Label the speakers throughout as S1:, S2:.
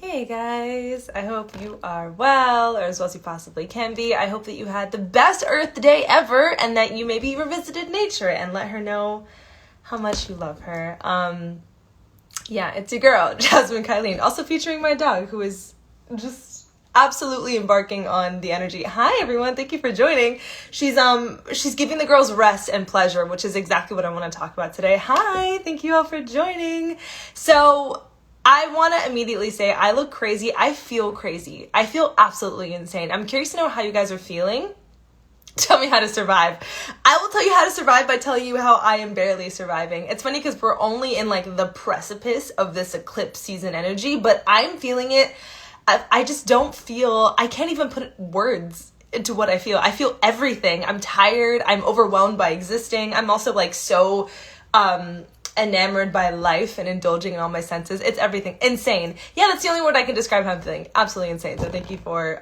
S1: Hey guys, I hope you are well, or as well as you possibly can be. I hope that you had the best Earth Day ever and that you maybe revisited nature and let her know how much you love her. Yeah, it's your girl, Jasmine Kylene, also featuring my dog who is just absolutely embarking on the energy. Hi everyone, thank you for joining. She's giving the girls rest and pleasure, which is exactly what I want to talk about today. Hi, thank you all for joining. So I want to immediately say I look crazy. I feel crazy. I feel absolutely insane. I'm curious to know how you guys are feeling. Tell me how to survive. I will tell you how to survive by telling you how I am barely surviving. It's funny because we're only in like the precipice of this eclipse season energy, but I'm feeling it. I just don't feel, I can't even put words into what I feel. I feel everything. I'm tired. I'm overwhelmed by existing. I'm also like so, enamored by life and indulging in all my senses. It's everything. Insane. Yeah, that's the only word I can describe how I'm feeling. Absolutely insane. So thank you for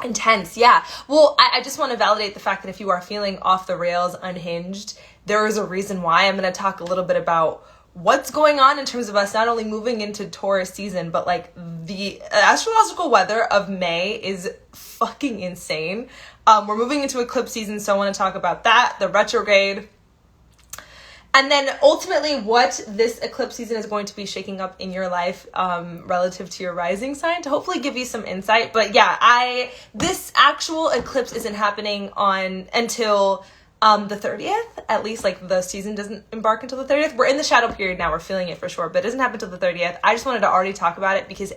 S1: intense. Yeah. Well, I just want to validate the fact that if you are feeling off the rails, unhinged, there is a reason why. I'm going to talk a little bit about what's going on in terms of us not only moving into Taurus season, but like the astrological weather of May is fucking insane. We're moving into eclipse season, so I want to talk about that, the retrograde, and then ultimately what this eclipse season is going to be shaking up in your life relative to your rising sign to hopefully give you some insight. But yeah, this actual eclipse isn't happening until the 30th. At least like the season doesn't embark until the 30th. We're in the shadow period now. We're feeling it for sure, but it doesn't happen until the 30th. I just wanted to already talk about it because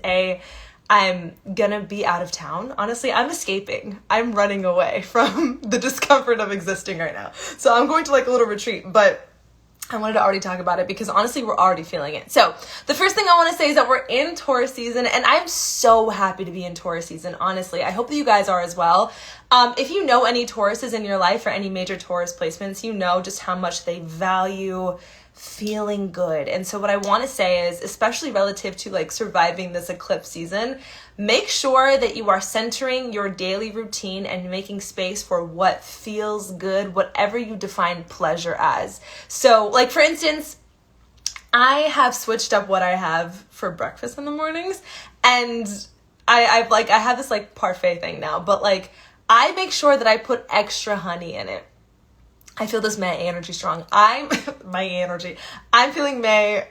S1: I'm gonna be out of town. Honestly, I'm escaping. I'm running away from the discomfort of existing right now. So I'm going to like a little retreat, but I wanted to already talk about it because honestly, we're already feeling it. So the first thing I want to say is that we're in Taurus season and I'm so happy to be in Taurus season. Honestly, I hope that you guys are as well. If you know any Tauruses in your life or any major Taurus placements, you know just how much they value feeling good. And so what I want to say is, especially relative to like surviving this eclipse season, make sure that you are centering your daily routine and making space for what feels good, whatever you define pleasure as. So like, for instance, I have switched up what I have for breakfast in the mornings, and I have this like parfait thing now, but like I make sure that I put extra honey in it. I feel this May energy strong. I'm feeling May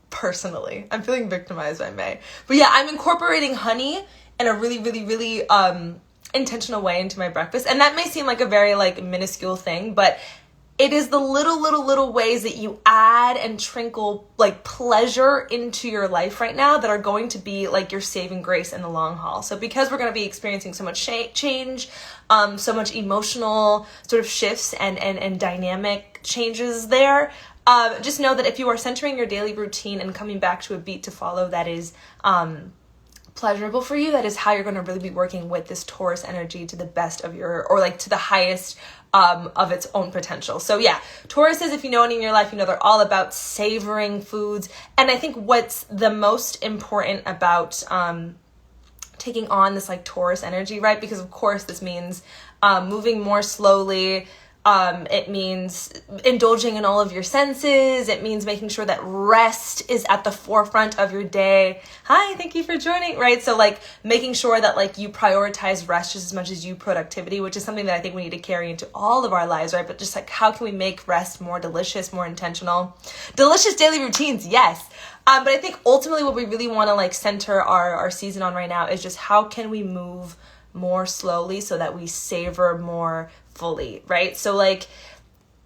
S1: personally. I'm feeling victimized by May. But yeah, I'm incorporating honey in a really, really, really intentional way into my breakfast. And that may seem like a very like minuscule thing, but it is the little ways that you add and trinkle like pleasure into your life right now that are going to be like your saving grace in the long haul. So because we're going to be experiencing so much change, so much emotional sort of shifts and dynamic changes there, just know that if you are centering your daily routine and coming back to a beat to follow that is pleasurable for you, that is how you're going to really be working with this Taurus energy to the best of your, or like to the highest of its own potential. So yeah, Tauruses, if you know any in your life, you know they're all about savoring foods. And I think what's the most important about taking on this like Taurus energy, right? Because of course this means moving more slowly. It means indulging in all of your senses. It means making sure that rest is at the forefront of your day. Hi, thank you for joining, right? So like making sure that like you prioritize rest just as much as you productivity, which is something that I think we need to carry into all of our lives, right? But just like how can we make rest more delicious, more intentional? Delicious daily routines, yes. But I think ultimately what we really want to like center our season on right now is just how can we move more slowly so that we savor more fully, right? So like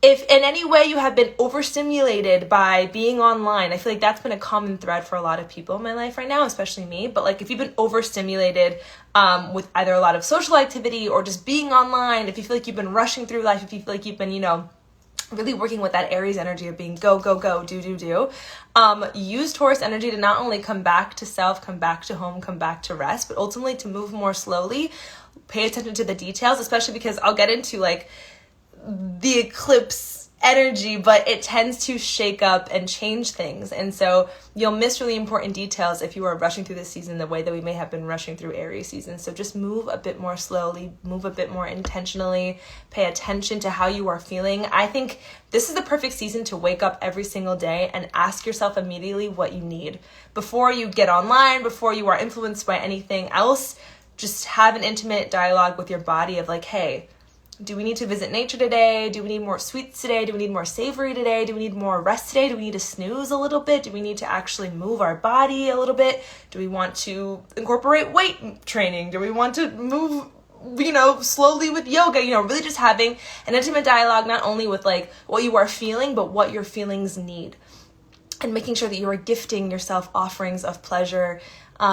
S1: if in any way you have been overstimulated by being online, I feel like that's been a common thread for a lot of people in my life right now, especially me. But like if you've been overstimulated with either a lot of social activity or just being online, if you feel like you've been rushing through life, if you feel like you've been, you know, really working with that Aries energy of being go, go, go, do, use Taurus energy to not only come back to self, come back to home, come back to rest, but ultimately to move more slowly. Pay attention to the details, especially because I'll get into like the eclipse energy, but it tends to shake up and change things. And so you'll miss really important details if you are rushing through this season the way that we may have been rushing through Aries season. So just move a bit more slowly, move a bit more intentionally, pay attention to how you are feeling. I think this is the perfect season to wake up every single day and ask yourself immediately what you need. Before you get online, before you are influenced by anything else, just have an intimate dialogue with your body of like, hey, do we need to visit nature today? Do we need more sweets today? Do we need more savory today? Do we need more rest today? Do we need to snooze a little bit? Do we need to actually move our body a little bit? Do we want to incorporate weight training? Do we want to move, slowly with yoga? Really just having an intimate dialogue, not only with like what you are feeling, but what your feelings need. And making sure that you are gifting yourself offerings of pleasure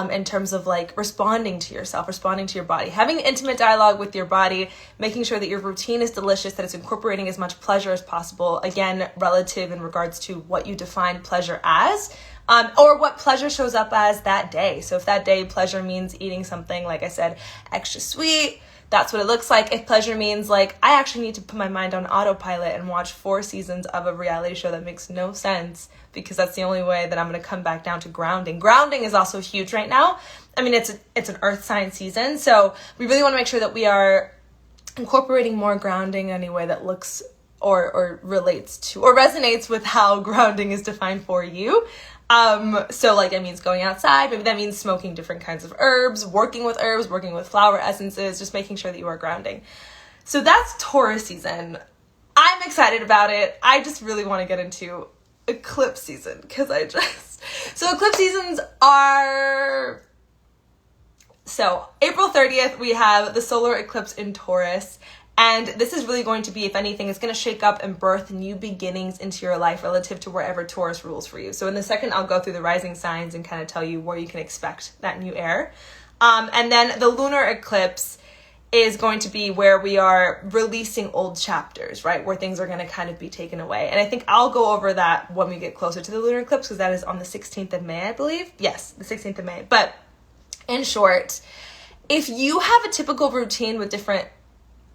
S1: in terms of like responding to yourself, responding to your body, having an intimate dialogue with your body, making sure that your routine is delicious, that it's incorporating as much pleasure as possible, again, relative in regards to what you define pleasure as, or what pleasure shows up as that day. So if that day pleasure means eating something, like I said, extra sweet, that's what it looks like. If pleasure means like, I actually need to put my mind on autopilot and watch 4 seasons of a reality show that makes no sense, because that's the only way that I'm going to come back down to grounding. Grounding is also huge right now. I mean, it's an earth sign season. So we really want to make sure that we are incorporating more grounding in any way that looks or relates to or resonates with how grounding is defined for you. So like that means going outside, maybe that means smoking different kinds of herbs, working with flower essences, just making sure that you are grounding. So that's Taurus season. I'm excited about it. I just really want to get into eclipse season because so eclipse seasons are, so April 30th, we have the solar eclipse in Taurus. And this is really going to be, if anything, it's going to shake up and birth new beginnings into your life relative to wherever Taurus rules for you. So in the second, I'll go through the rising signs and kind of tell you where you can expect that new air. And then the lunar eclipse is going to be where we are releasing old chapters, right? Where things are going to kind of be taken away. And I think I'll go over that when we get closer to the lunar eclipse, because that is on the 16th of May, I believe. Yes, the 16th of May. But in short, if you have a typical routine with different,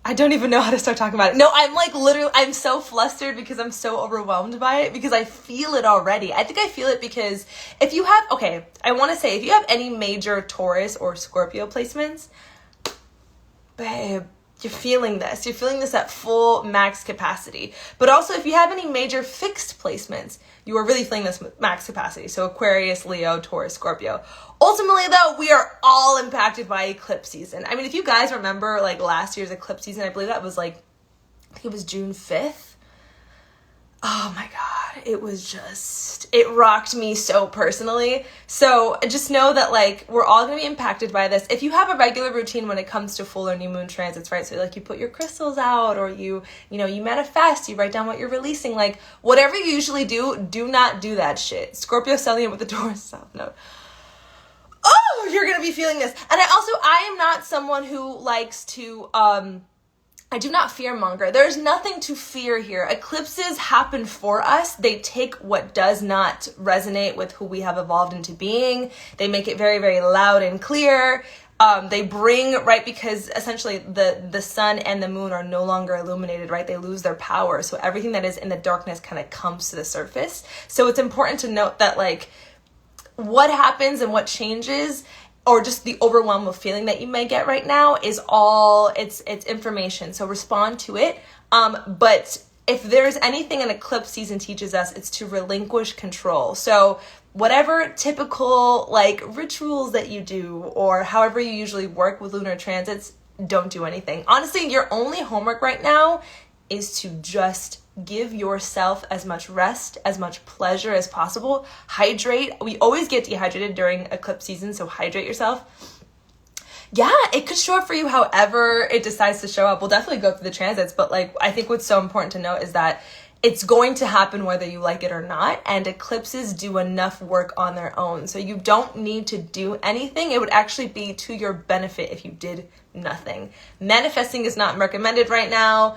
S1: I don't even know how to start talking about it. No, I'm like literally, I'm so flustered because I'm so overwhelmed by it because I feel it already. I think I feel it because if you have, I want to say if you have any major Taurus or Scorpio placements, babe, you're feeling this. You're feeling this at full max capacity. But also if you have any major fixed placements, you are really feeling this max capacity. So Aquarius, Leo, Taurus, Scorpio. Ultimately, though, we are all impacted by eclipse season. I mean, if you guys remember, like, last year's eclipse season, I believe that was, like, I think it was June 5th. Oh, my God. It rocked me so personally. So just know that, like, we're all going to be impacted by this. If you have a regular routine when it comes to full or new moon transits, right? So, like, you put your crystals out or you manifest, you write down what you're releasing. Like, whatever you usually do not do that shit. Scorpio stellium with the Taurus South Node. Oh, you're going to be feeling this. And I am not someone who likes to, I do not fear monger. There's nothing to fear here. Eclipses happen for us. They take what does not resonate with who we have evolved into being. They make it very, very loud and clear. They bring, right, because essentially the sun and the moon are no longer illuminated, right? They lose their power. So everything that is in the darkness kind of comes to the surface. So it's important to note that, like, what happens and what changes, or just the overwhelm of feeling that you may get right now, is all, it's information. So respond to it. But if there's anything an eclipse season teaches us, it's to relinquish control. So whatever typical, like, rituals that you do, or however you usually work with lunar transits, don't do anything. Honestly, your only homework right now is to just give yourself as much rest, as much pleasure as possible. Hydrate. We always get dehydrated during eclipse season, so hydrate yourself. Yeah, it could show up for you however it decides to show up. We'll definitely go through the transits, but, like, I think what's so important to note is that it's going to happen whether you like it or not, and eclipses do enough work on their own. So you don't need to do anything. It would actually be to your benefit if you did nothing. Manifesting is not recommended right now.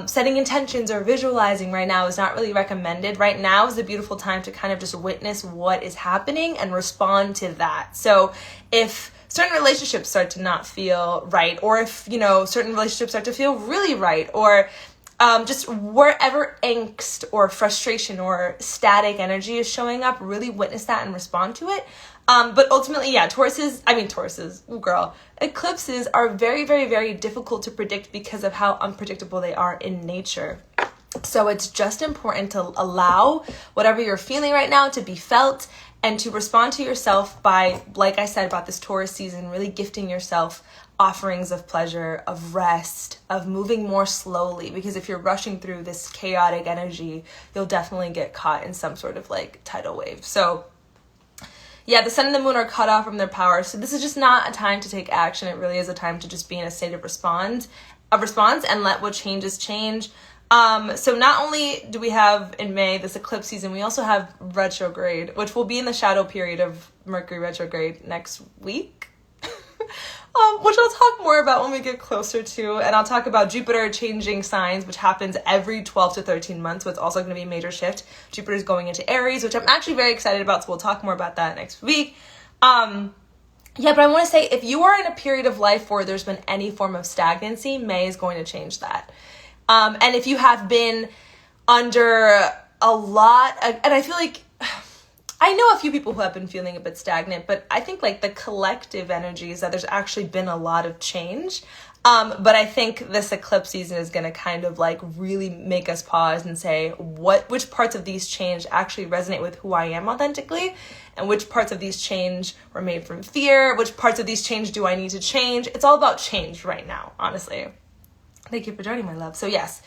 S1: Setting intentions or visualizing right now is not really recommended. Right now is a beautiful time to kind of just witness what is happening and respond to that. So if certain relationships start to not feel right, or if, certain relationships start to feel really right, or just wherever angst or frustration or static energy is showing up, really witness that and respond to it. But ultimately, yeah, eclipses are very, very, very difficult to predict because of how unpredictable they are in nature. So it's just important to allow whatever you're feeling right now to be felt and to respond to yourself by, like I said about this Taurus season, really gifting yourself offerings of pleasure, of rest, of moving more slowly. Because if you're rushing through this chaotic energy, you'll definitely get caught in some sort of like tidal wave. So yeah, the sun and the moon are cut off from their power. So this is just not a time to take action. It really is a time to just be in a state of response and let what changes change. So not only do we have in May this eclipse season, we also have retrograde, which will be in the shadow period of Mercury retrograde next week. Which I'll talk more about when we get closer to, and I'll talk about Jupiter changing signs, which happens every 12 to 13 months, so it's also going to be a major shift. Jupiter's going into Aries, which I'm actually very excited about, so we'll talk more about that next week. Yeah, but I want to say, if you are in a period of life where there's been any form of stagnancy, May is going to change that. And if you have been under a lot, and I feel like, I know a few people who have been feeling a bit stagnant, but I think like the collective energy is that there's actually been a lot of change. But I think this eclipse season is going to kind of like really make us pause and say which parts of these change actually resonate with who I am authentically, and which parts of these change were made from fear, which parts of these change do I need to change. It's all about change right now, honestly. Thank you for joining, my love. So yes,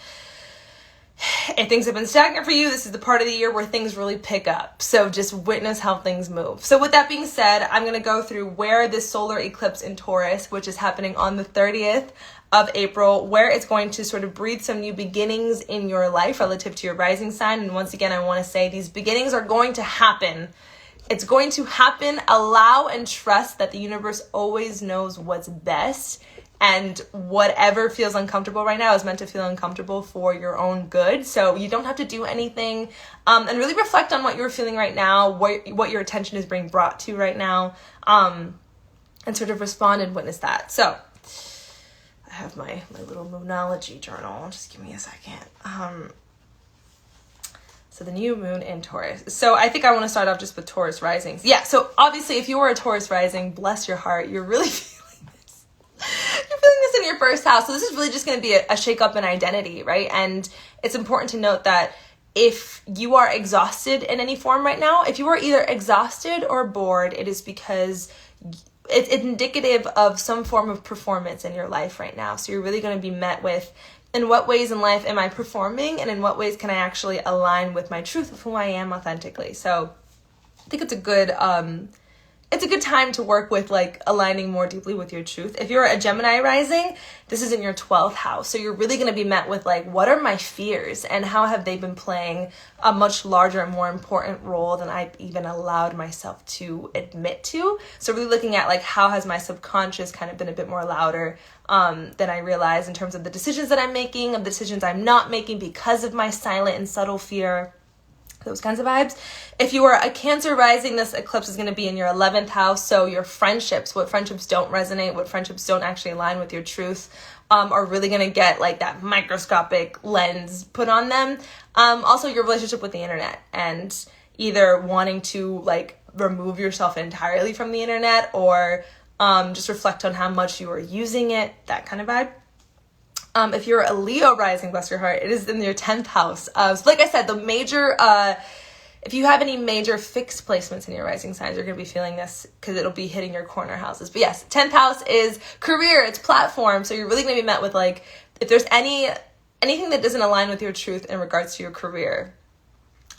S1: if things have been stagnant for you, this is the part of the year where things really pick up. So just witness how things move. So with that being said, I'm going to go through where this solar eclipse in Taurus, which is happening on the 30th of April, where it's going to sort of breathe some new beginnings in your life relative to your rising sign. And once again, I want to say these beginnings are going to happen. It's going to happen. Allow and trust that the universe always knows what's best. And whatever feels uncomfortable right now is meant to feel uncomfortable for your own good. So you don't have to do anything. And really reflect on what you're feeling right now, what your attention is being brought to right now, and sort of respond and witness that. So I have my little moonology journal. Just give me a second. So the new moon in Taurus. So I think I want to start off just with Taurus risings. Yeah, so obviously if you were a Taurus rising, bless your heart, you're really you're feeling this in your first house. So this is really just going to be a shake-up in identity, right? And it's important to note that if you are exhausted in any form right now, if you are either exhausted or bored, it is because it's indicative of some form of performance in your life right now. So you're really going to be met with, in what ways in life am I performing, and in what ways can I actually align with my truth of who I am authentically? So I think it's a good time to work with like aligning more deeply with your truth. If you're a Gemini rising, this is in your 12th house. So you're really going to be met with like, what are my fears and how have they been playing a much larger and more important role than I've even allowed myself to admit to. So really looking at like, how has my subconscious kind of been a bit more louder than I realize in terms of the decisions that I'm making, of the decisions I'm not making because of my silent and subtle fear. Those kinds of vibes. If you are a Cancer rising, this eclipse is going to be in your 11th house. So your friendships, what friendships don't resonate, what friendships don't actually align with your truth, are really going to get like that microscopic lens put on them. Also your relationship with the internet, and either wanting to like remove yourself entirely from the internet, or just reflect on how much you are using it, that kind of vibe. If you're a Leo rising, bless your heart, it is in your 10th house. So like I said, the major, if you have any major fixed placements in your rising signs, you're going to be feeling this because it'll be hitting your corner houses. But yes, 10th house is career, it's platform. So you're really going to be met with like, if there's anything that doesn't align with your truth in regards to your career,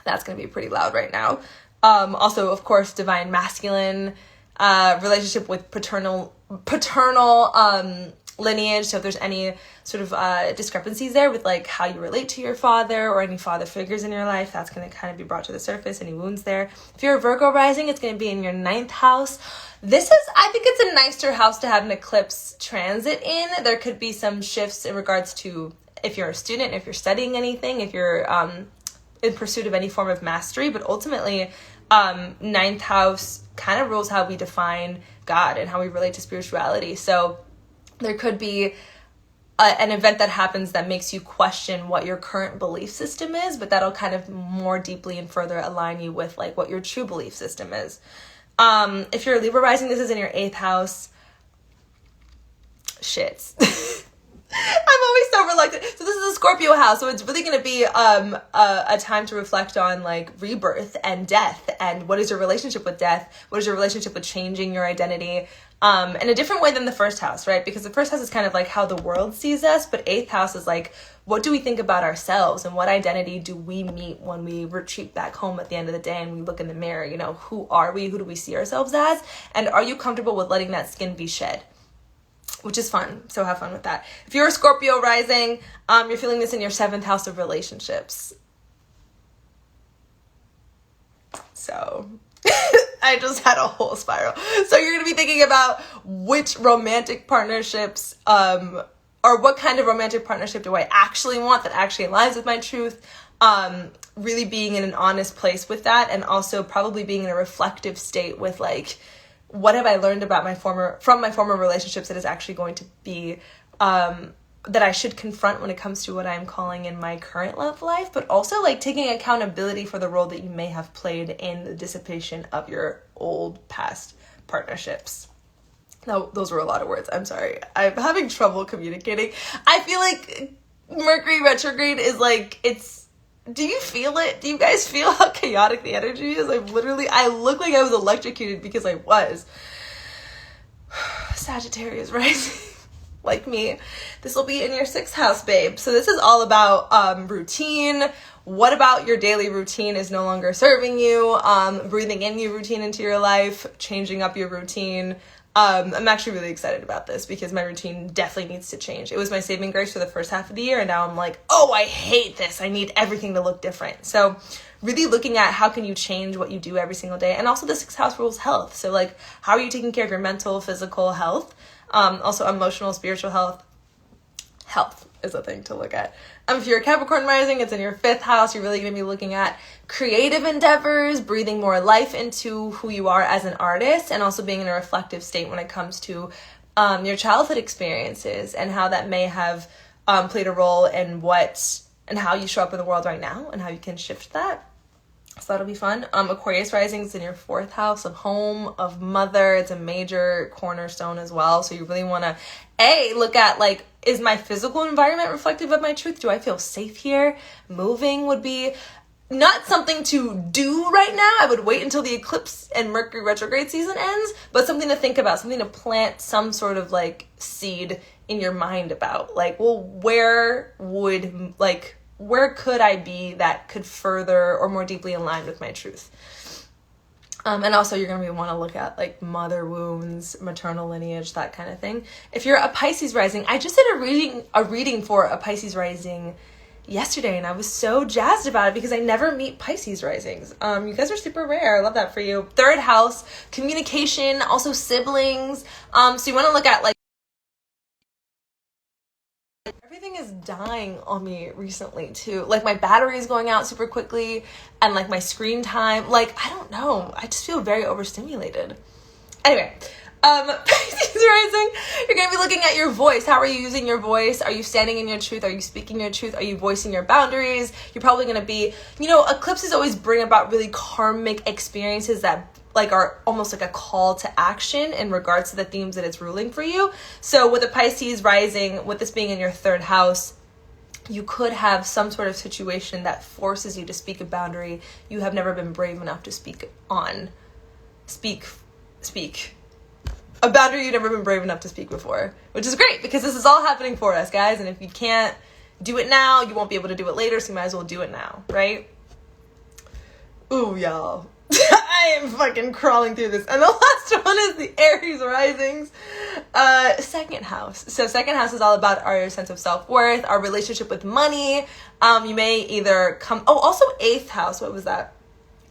S1: that's going to be pretty loud right now. Also, of course, divine masculine, relationship with paternal lineage. So if there's any sort of discrepancies there with like how you relate to your father or any father figures in your life, that's going to kind of be brought to the surface, any wounds there. If you're a Virgo rising, it's going to be in your 9th house. I think it's a nicer house to have an eclipse transit in. There could be some shifts in regards to if you're a student, if you're studying anything, if you're in pursuit of any form of mastery, but ultimately 9th house kind of rules how we define God and how we relate to spirituality. So there could be an event that happens that makes you question what your current belief system is, but that'll kind of more deeply and further align you with like what your true belief system is. If you're a Libra rising, this is in your 8th house. Shits. I'm always so reluctant. So this is a Scorpio house, so it's really going to be a time to reflect on like rebirth and death, and what is your relationship with death? What is your relationship with changing your identity? In a different way than the 1st house, right? Because the 1st house is kind of like how the world sees us, but 8th house is like, what do we think about ourselves, and what identity do we meet when we retreat back home at the end of the day and we look in the mirror? You know, who are we? Who do we see ourselves as? And are you comfortable with letting that skin be shed? Which is fun. So have fun with that. If you're a Scorpio rising, you're feeling this in your 7th house of relationships. So I just had a whole spiral. So you're going to be thinking about which romantic partnerships, or what kind of romantic partnership do I actually want that actually aligns with my truth? Really being in an honest place with that, and also probably being in a reflective state with like, what have I learned about my former relationships that is actually going to be, that I should confront when it comes to what I'm calling in my current love life, but also like taking accountability for the role that you may have played in the dissipation of your old past partnerships. No, those were a lot of words. I'm sorry. I'm having trouble communicating. I feel like Mercury retrograde is like, do you feel it? Do you guys feel how chaotic the energy is? I look like I was electrocuted because I was. Sagittarius rising. Like me. This will be in your 6th house, babe. So this is all about routine. What about your daily routine is no longer serving you? Breathing in your routine into your life, changing up your routine. I'm actually really excited about this because my routine definitely needs to change. It was my saving grace for the first half of the year, and now I'm like, oh, I hate this. I need everything to look different. So really looking at how can you change what you do every single day. And also the 6th house rules health. So like, how are you taking care of your mental, physical health? Also emotional, spiritual health. Health is a thing to look at. If you're a Capricorn rising, it's in your 5th house. You're really going to be looking at creative endeavors, breathing more life into who you are as an artist, and also being in a reflective state when it comes to your childhood experiences and how that may have played a role in and how you show up in the world right now and how you can shift that. So that'll be fun. Aquarius rising is in your 4th house of home, of mother. It's a major cornerstone as well. So you really want to, look at like, is my physical environment reflective of my truth? Do I feel safe here? Moving would be not something to do right now. I would wait until the eclipse and Mercury retrograde season ends, but something to think about, something to plant some sort of like seed in your mind about. Like, well, where could I be that could further or more deeply align with my truth? And also you're going to want to look at like mother wounds, maternal lineage, that kind of thing. If you're a Pisces rising, I just did a reading for a Pisces rising yesterday, and I was so jazzed about it because I never meet Pisces risings. You guys are super rare. I love that for you. 3rd house, communication, also siblings. So you want to look at like, everything is dying on me recently too. Like my battery is going out super quickly, and like my screen time, like I don't know, I just feel very overstimulated. Anyway, Pisces rising, you're going to be looking at your voice. How are you using your voice? Are you standing in your truth? Are you speaking your truth? Are you voicing your boundaries? You're probably going to be, eclipses always bring about really karmic experiences that like are almost like a call to action in regards to the themes that it's ruling for you. So with a Pisces rising, with this being in your 3rd house, you could have some sort of situation that forces you to speak a boundary you have never been brave enough to speak on. Speak. A boundary you've never been brave enough to speak before, which is great because this is all happening for us, guys. And if you can't do it now, you won't be able to do it later, so you might as well do it now, right? Ooh, y'all. I am fucking crawling through this. And the last one is the Aries risings. 2nd house. So 2nd house is all about our sense of self-worth, our relationship with money. You may either also 8th house. What was that?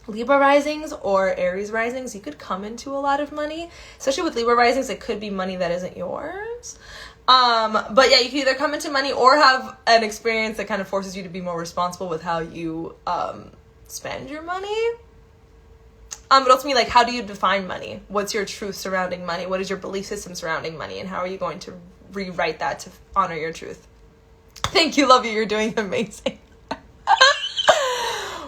S1: Libra risings or Aries risings. You could come into a lot of money. Especially with Libra risings, it could be money that isn't yours. But yeah, you can either come into money or have an experience that kind of forces you to be more responsible with how you spend your money. But ultimately, like, how do you define money? What's your truth surrounding money? What is your belief system surrounding money? And how are you going to rewrite that to honor your truth. Thank you, love you, you're doing amazing.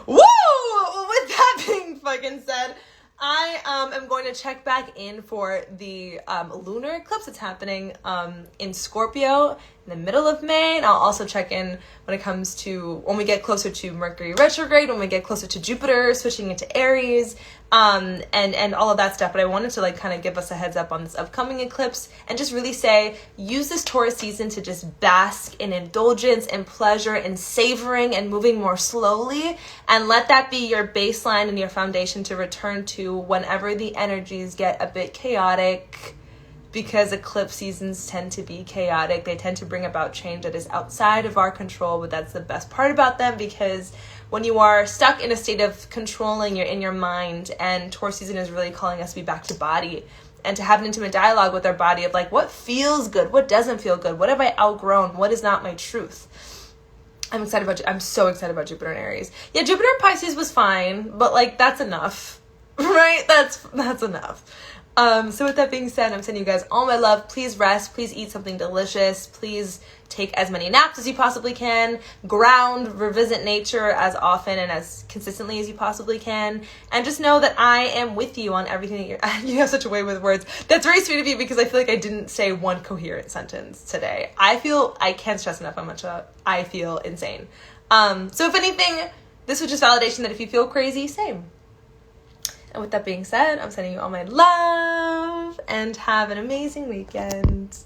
S1: Woo! Well, with that being fucking said, I am going to check back in for the lunar eclipse that's happening in Scorpio in the middle of May. And I'll also check in when it comes to when we get closer to Mercury retrograde, when we get closer to Jupiter switching into Aries, and all of that stuff. But I wanted to like kind of give us a heads up on this upcoming eclipse and just really say, use this Taurus season to just bask in indulgence and pleasure and savoring and moving more slowly, and let that be your baseline and your foundation to return to whenever the energies get a bit chaotic, because eclipse seasons tend to be chaotic. They tend to bring about change that is outside of our control, but that's the best part about them, because when you are stuck in a state of controlling, you're in your mind, and Taurus season is really calling us to be back to body and to have an intimate dialogue with our body of like, what feels good? What doesn't feel good? What have I outgrown? What is not my truth? I'm so excited about Jupiter in Aries. Yeah, Jupiter in Pisces was fine, but like, that's enough, right? That's enough. So with that being said, I'm sending you guys all my love. Please rest. Please eat something delicious. Please take as many naps as you possibly can. Ground, revisit nature as often and as consistently as you possibly can. And just know that I am with you on everything that you have such a way with words. That's very sweet of you, because I feel like I didn't say one coherent sentence today. I can't stress enough how much I feel insane. So if anything, this was just validation that if you feel crazy, same. And with that being said, I'm sending you all my love and have an amazing weekend.